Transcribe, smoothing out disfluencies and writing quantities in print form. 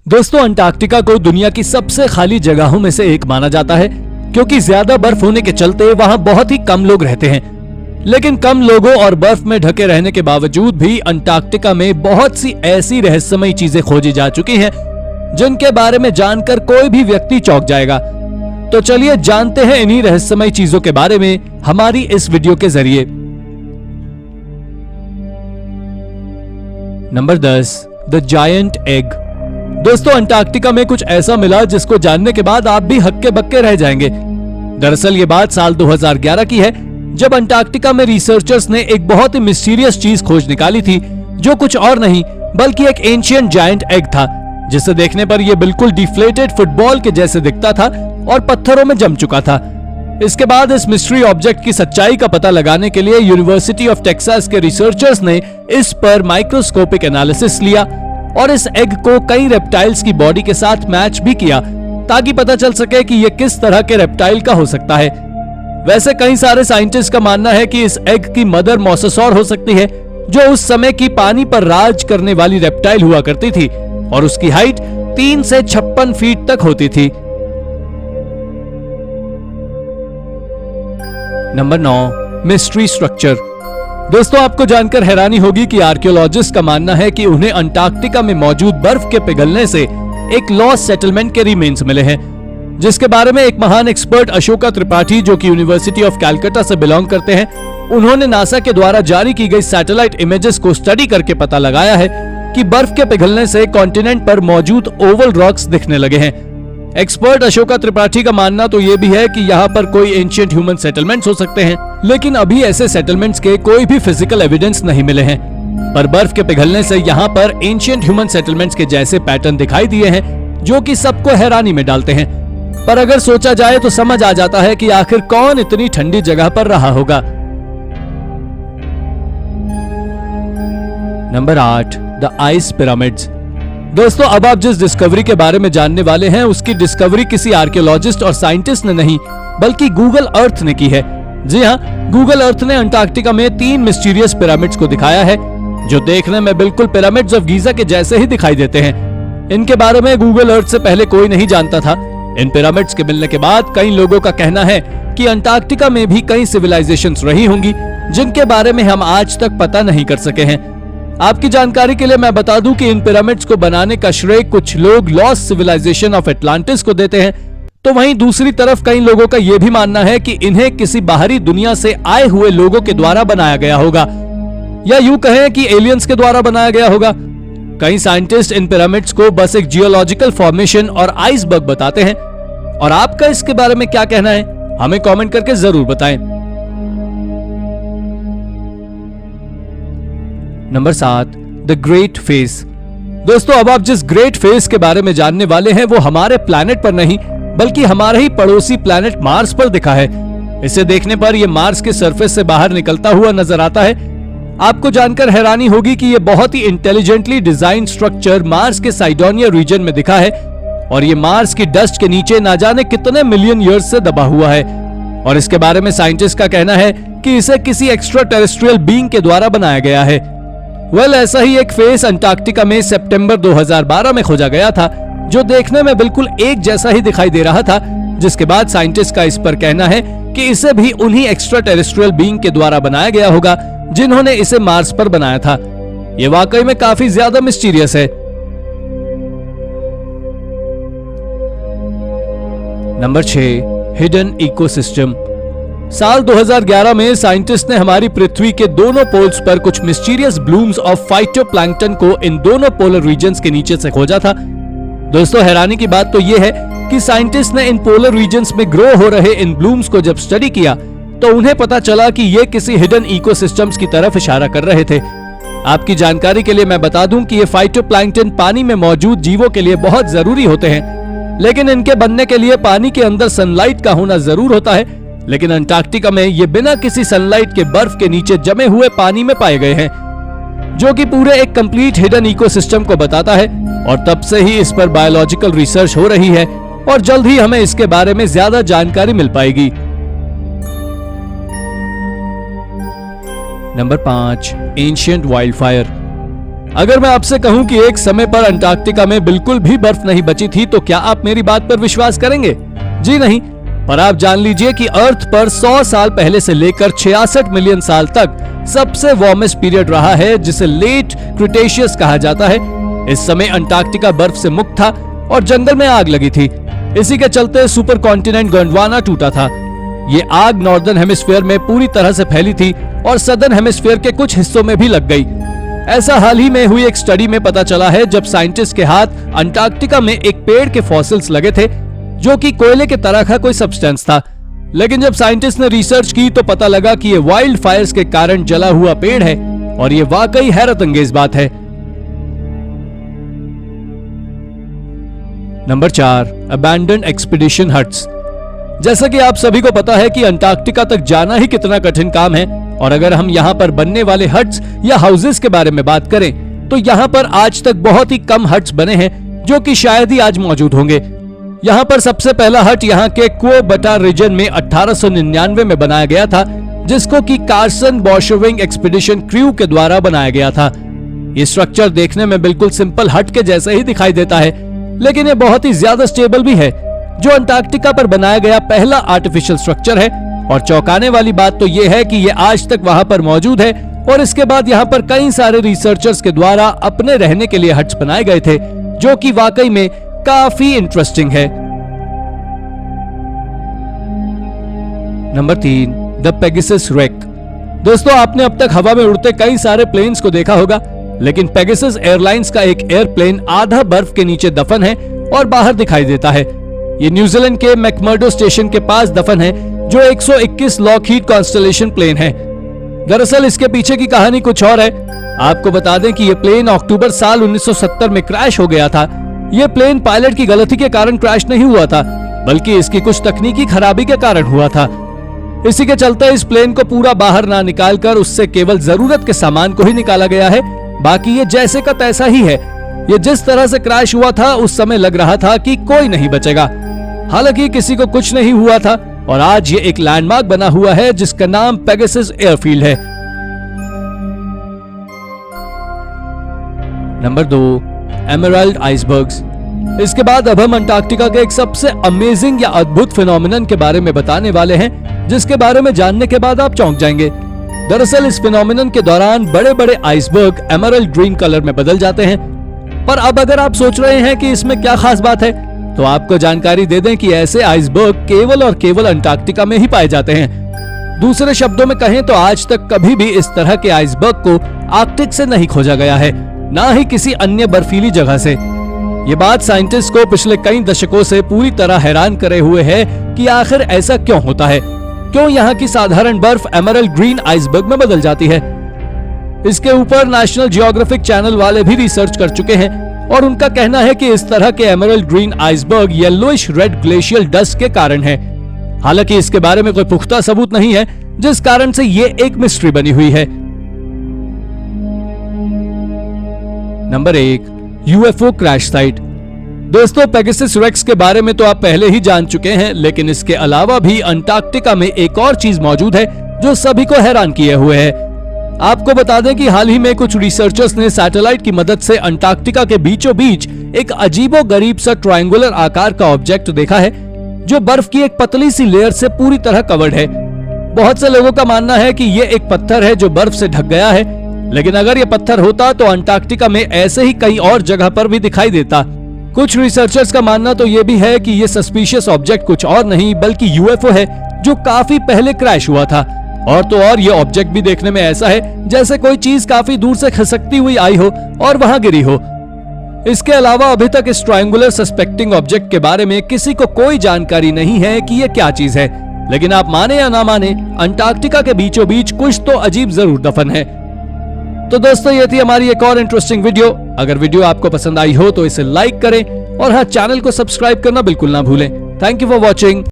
दोस्तों, अंटार्कटिका को दुनिया की सबसे खाली जगहों में से एक माना जाता है क्योंकि ज्यादा बर्फ होने के चलते वहां बहुत ही कम लोग रहते हैं। लेकिन कम लोगों और बर्फ में ढके रहने के बावजूद भी अंटार्कटिका में बहुत सी ऐसी रहस्यमयी चीजें खोजी जा चुकी हैं जिनके बारे में जानकर कोई भी व्यक्ति चौंक जाएगा। तो चलिए जानते हैं इन्हीं रहस्यमयी चीजों के बारे में हमारी इस वीडियो के जरिए। Number 10, the giant egg. दोस्तों, अंटार्कटिका में कुछ ऐसा मिला जिसको जानने के बाद आप भी हक्के बक्के रह जाएंगे। दरअसल ये बात साल 2011 की है, जब अंटार्कटिका में रिसर्चर्स ने एक बहुत ही मिस्टीरियस चीज खोज निकाली थी, जो कुछ और नहीं बल्कि एक एंशिएंट जायंट एग था, जिसे देखने पर यह बिल्कुल डिफ्लेटेड फुटबॉल के जैसे दिखता था और पत्थरों में जम चुका था। इसके बाद इस मिस्ट्री ऑब्जेक्ट की सच्चाई का पता लगाने के लिए यूनिवर्सिटी ऑफ टेक्सास के रिसर्चर्स ने इस पर माइक्रोस्कोपिक एनालिसिस लिया और इस एग को कई रेप्टाइल्स की बॉडी के साथ मैच भी किया ताकि पता चल सके कि यह किस तरह के रेप्टाइल का हो सकता है। वैसे कई सारे साइंटिस्ट का मानना है कि इस एग की मदर मोसासौर हो सकती है, जो उस समय की पानी पर राज करने वाली रेप्टाइल हुआ करती थी और उसकी हाइट 3 से 56 फीट तक होती थी। Number 9, mystery structure. दोस्तों, आपको जानकर हैरानी होगी कि आर्कियोलॉजिस्ट का मानना है कि उन्हें अंटार्कटिका में मौजूद बर्फ के पिघलने से एक लॉस्ट सेटलमेंट के रिमेन्स मिले हैं, जिसके बारे में एक महान एक्सपर्ट अशोका त्रिपाठी, जो कि यूनिवर्सिटी ऑफ कैलकाटा से बिलोंग करते हैं, उन्होंने नासा के द्वारा जारी की गई सैटेलाइट इमेजेस को स्टडी करके पता लगाया है कि बर्फ के पिघलने से कॉन्टिनेंट पर मौजूद ओवल रॉक्स दिखने लगे हैं। एक्सपर्ट अशोका त्रिपाठी का मानना तो ये भी है कि यहाँ पर कोई एंशिएंट ह्यूमन सेटलमेंट्स हो सकते हैं, लेकिन अभी ऐसे सेटलमेंट्स के कोई भी फिजिकल एविडेंस नहीं मिले हैं। पर बर्फ के पिघलने से यहाँ पर एंशिएंट ह्यूमन सेटलमेंट्स के जैसे पैटर्न दिखाई दिए हैं, जो कि सबको हैरानी में डालते हैं। पर अगर सोचा जाए तो समझ आ जाता है कि आखिर कौन इतनी ठंडी जगह पर रहा होगा। Number 8, the ice pyramids. दोस्तों, अब आप जिस डिस्कवरी के बारे में जानने वाले हैं, उसकी डिस्कवरी किसी आर्कियोलॉजिस्ट और साइंटिस्ट ने नहीं बल्कि गूगल अर्थ ने की है। जी हाँ, गूगल अर्थ ने अंटार्कटिका में 3 मिस्टीरियस पिरामिड्स को दिखाया है, जो देखने में बिल्कुल पिरामिड्स ऑफ गीजा के जैसे ही दिखाई देते हैं। इनके बारे में गूगल अर्थ से पहले कोई नहीं जानता था। इन पिरामिड्स के मिलने के बाद कई लोगों का कहना है कि अंटार्कटिका में भी कई सिविलाइजेशंस रही होंगी, जिनके बारे में हम आज तक पता नहीं कर सके हैं। आपकी जानकारी के लिए मैं बता दूं कि इन पिरामिड्स को बनाने का श्रेय कुछ लोग लॉस्ट सिविलाइजेशन ऑफ एटलांटिस को देते हैं, तो वहीं दूसरी तरफ कई लोगों का यह भी मानना है कि इन्हें किसी बाहरी दुनिया से आए हुए लोगों के द्वारा बनाया गया होगा, या यूं कहें कि एलियंस के द्वारा बनाया गया होगा। कई साइंटिस्ट इन पिरामिड्स को बस एक जियोलॉजिकल फॉर्मेशन और आइसबर्ग बताते हैं। और आपका इसके बारे में क्या कहना है, हमें कमेंट करके जरूर बताएं। Number 7, the great face. दोस्तों, अब आप जिस ग्रेट फेस के बारे में जानने वाले हैं, वो हमारे प्लैनेट पर नहीं बल्कि हमारे ही पड़ोसी प्लैनेट मार्स पर दिखा है। इसे देखने पर यह मार्स के सरफेस से बाहर निकलता हुआ नजर आता है। आपको जानकर हैरानी होगी कि यह बहुत ही इंटेलिजेंटली डिजाइन स्ट्रक्चर मार्स के साइडोनिया रीजन में दिखा है और ये मार्स की डस्ट के नीचे ना जाने कितने मिलियन ईयर्स से दबा हुआ है। और इसके बारे में साइंटिस्ट का कहना है कि इसे किसी एक्स्ट्रा टेरेस्ट्रियल बीइंग के द्वारा बनाया गया है। ऐसा ही एक फेस अंटार्कटिका में सितंबर 2012 में खोजा गया था, जो देखने में बिल्कुल एक जैसा ही दिखाई दे रहा था, जिसके बाद साइंटिस्ट का इस पर कहना है कि इसे भी उन्हीं एक्स्ट्रा टेरेस्ट्रियल बीइंग के द्वारा बनाया गया होगा जिन्होंने इसे मार्स पर बनाया था। यह वाकई में काफी ज्यादा मिस्टीरियस है। Number 6, hidden ecosystem. साल 2011 में साइंटिस्ट ने हमारी पृथ्वी के दोनों पोल्स पर कुछ मिस्टीरियस ब्लूम्स ऑफ फाइटोप्लैंक्टन को इन दोनों पोलर रीजन्स के नीचे से खोजा था। दोस्तों, हैरानी की बात तो यह है कि साइंटिस्ट ने इन पोलर रीजन्स में ग्रो हो रहे इन ब्लूम्स को जब स्टडी किया तो उन्हें पता चला कि ये किसी हिडन इकोसिस्टम्स की तरफ इशारा कर रहे थे। आपकी जानकारी के लिए मैं बता दूं कि ये फाइटोप्लैंक्टन पानी में मौजूद जीवों के लिए बहुत जरूरी होते हैं, लेकिन इनके बनने के लिए पानी के अंदर सनलाइट का होना जरूर होता है। लेकिन अंटार्कटिका में ये बिना किसी सनलाइट के बर्फ के नीचे जमे हुए पानी में पाए गए हैं, जो कि पूरे एक कंप्लीट हिडन इकोसिस्टम को बताता है। और तब से ही इस पर बायोलॉजिकल रिसर्च हो रही है और जल्द ही हमें इसके बारे में ज्यादा जानकारी मिल पाएगी। Number 5, ancient wildfire. अगर मैं आपसे कहूं कि एक समय पर अंटार्कटिका में बिल्कुल भी बर्फ नहीं बची थी, तो क्या आप मेरी बात पर विश्वास करेंगे? जी नहीं। पर आप जान लीजिए कि अर्थ पर 100 साल पहले से लेकर 66 मिलियन साल तक सबसे वार्मेस्ट पीरियड रहा है, जिसे लेट क्रिटेशियस कहा जाता है। इस समय अंटार्कटिका बर्फ से मुक्त था और जंगल में आग लगी थी। इसी के चलते सुपर कॉन्टिनेंट गोंडवाना टूटा था। ये आग नॉर्दर्न हेमिस्फीयर में पूरी तरह से फैली थी और सदर्न हेमिस्फीयर के कुछ हिस्सों में भी लग गई। ऐसा हाल ही में हुई एक स्टडी में पता चला है, जब साइंटिस्ट के हाथ अंटार्कटिका में एक पेड़ के फॉसिल्स लगे थे, जो कि कोयले के तरह का कोई सब्सटेंस था। लेकिन जब साइंटिस्ट ने रिसर्च की तो पता लगा कि ये वाइल्ड फायर्स के कारण जला हुआ पेड़ है, और ये वाकई हैरत अंगेज बात है। Number 4, abandoned expedition huts. जैसा कि आप सभी को पता है कि अंटार्कटिका तक जाना ही कितना कठिन काम है, और अगर हम यहाँ पर बनने वाले हट्स या हाउसेस के बारे में बात करें तो यहाँ पर आज तक बहुत ही कम हट्स बने हैं, जो कि शायद ही आज मौजूद होंगे। यहाँ पर सबसे पहला हट यहाँ के क्वोबटा रीजन में 1899 में बनाया गया था, जिसको कि कार्सन बोशेविक एक्सपीडिशन क्रू के द्वारा बनाया गया था। ये स्ट्रक्चर देखने में बिल्कुल सिंपल हट के जैसे ही दिखाई देता है, लेकिन ये बहुत ही ज्यादा स्टेबल भी है, जो अंटार्कटिका पर बनाया गया पहला आर्टिफिशियल स्ट्रक्चर है। और चौंकाने वाली बात तो ये है कि ये आज तक वहां पर मौजूद है, और इसके बाद यहाँ पर कई सारे रिसर्चर्स के द्वारा अपने रहने के लिए हट्स बनाए गए थे, जो कि वाकई में काफी इंटरेस्टिंग है। Number 3, the Pegasus wreck. दोस्तों, आपने अब तक हवा में उड़ते कई सारे प्लेन्स को देखा होगा, लेकिन पेगासस एयरलाइंस का एक एयरप्लेन आधा बर्फ के नीचे दफन है और बाहर दिखाई देता है। ये न्यूजीलैंड के मैकमर्डो स्टेशन के पास दफन है, जो 121 लॉकहीड कॉन्स्टलेशन प्लेन है। दरअसल इसके पीछे की कहानी कुछ और है। आपको बता दें कि ये प्लेन अक्टूबर साल 1970 में क्रैश हो गया था। ये प्लेन पायलट की गलती के कारण क्रैश नहीं हुआ था, बल्कि इसकी कुछ तकनीकी खराबी के कारण हुआ था। इसी के चलते इस प्लेन को पूरा बाहर ना निकालकर उससे केवल जरूरत के सामान को ही निकाला गया है। बाकी ये जैसे का तैसा ही है। ये जिस तरह से क्रैश हुआ था, उस समय लग रहा था कि कोई नहीं बचेगा। हालांकि किसी को कुछ नहीं हुआ था, और आज ये एक लैंडमार्क बना हुआ है, जिसका नाम पेगासस एयरफील्ड है। Number 2, emerald icebergs. इसके बाद अब हम अंटार्कटिका के एक सबसे अमेजिंग या अद्भुत फिनोमिनन के बारे में बताने वाले हैं, जिसके बारे में जानने के बाद आप चौंक जाएंगे। दरअसल इस फिनोमिनन के दौरान बड़े बड़े आइसबर्ग एमराल्ड ग्रीन कलर में बदल जाते हैं। पर अब अगर आप सोच रहे हैं कि इसमें क्या खास बात है, तो आपको जानकारी दे दें कि ऐसे आइसबर्ग केवल और केवल अंटार्कटिका में ही पाए जाते हैं। दूसरे शब्दों में कहें तो आज तक कभी भी इस तरह के आइसबर्ग को आर्कटिक से नहीं खोजा गया है, ना ही किसी अन्य बर्फीली जगह से। ये बात साइंटिस्ट को पिछले कई दशकों से पूरी तरह हैरान करे हुए है कि आखिर ऐसा क्यों होता है, क्यों यहाँ की साधारण बर्फ एमराल्ड ग्रीन आइसबर्ग में बदल जाती है। इसके ऊपर नेशनल जियोग्राफिक चैनल वाले भी रिसर्च कर चुके हैं, और उनका कहना है कि इस तरह के emerald green iceberg yellowish red glacial dust के कारण है। हालांकि इसके बारे में कोई पुख्ता सबूत नहीं है, जिस कारण से ये एक मिस्ट्री बनी हुई है। Number 1, UFO crash site. दोस्तों, पेगासस रेक्स के बारे में तो आप पहले ही जान चुके हैं, लेकिन इसके अलावा भी अंटार्कटिका में एक और चीज मौजूद है जो सभी को हैरान किए हुए है। आपको बता दें कि हाल ही में कुछ रिसर्चर्स ने सैटेलाइट की मदद से अंटार्कटिका के बीचों बीच एक अजीबोगरीब सा ट्रायंगुलर आकार का ऑब्जेक्ट देखा है, जो बर्फ की एक पतली सी लेयर से पूरी तरह कवर्ड है। बहुत से लोगों का मानना है कि ये एक पत्थर है जो बर्फ से ढक गया है, लेकिन अगर ये पत्थर होता तो अंटार्कटिका में ऐसे ही कई और जगह पर भी दिखाई देता। कुछ रिसर्चर्स का मानना तो ये भी है कि ये सस्पिशियस ऑब्जेक्ट कुछ और नहीं बल्कि यूएफओ है, जो काफी पहले क्रैश हुआ था। और तो और ये ऑब्जेक्ट भी देखने में ऐसा है जैसे कोई चीज काफी दूर से खिसकती हुई आई हो और वहां गिरी हो। इसके अलावा अभी तक इस ट्रायंगुलर सस्पेक्टिंग ऑब्जेक्ट के बारे में किसी को कोई जानकारी नहीं है कि ये क्या चीज है, लेकिन आप माने या ना माने, अंटार्कटिका के बीचों बीच कुछ तो अजीब जरूर दफन है। तो दोस्तों, ये थी हमारी एक और इंटरेस्टिंग वीडियो। अगर वीडियो आपको पसंद आई हो तो इसे लाइक करें, और हाँ, चैनल को सब्सक्राइब करना बिल्कुल ना भूलें। Thank you for watching.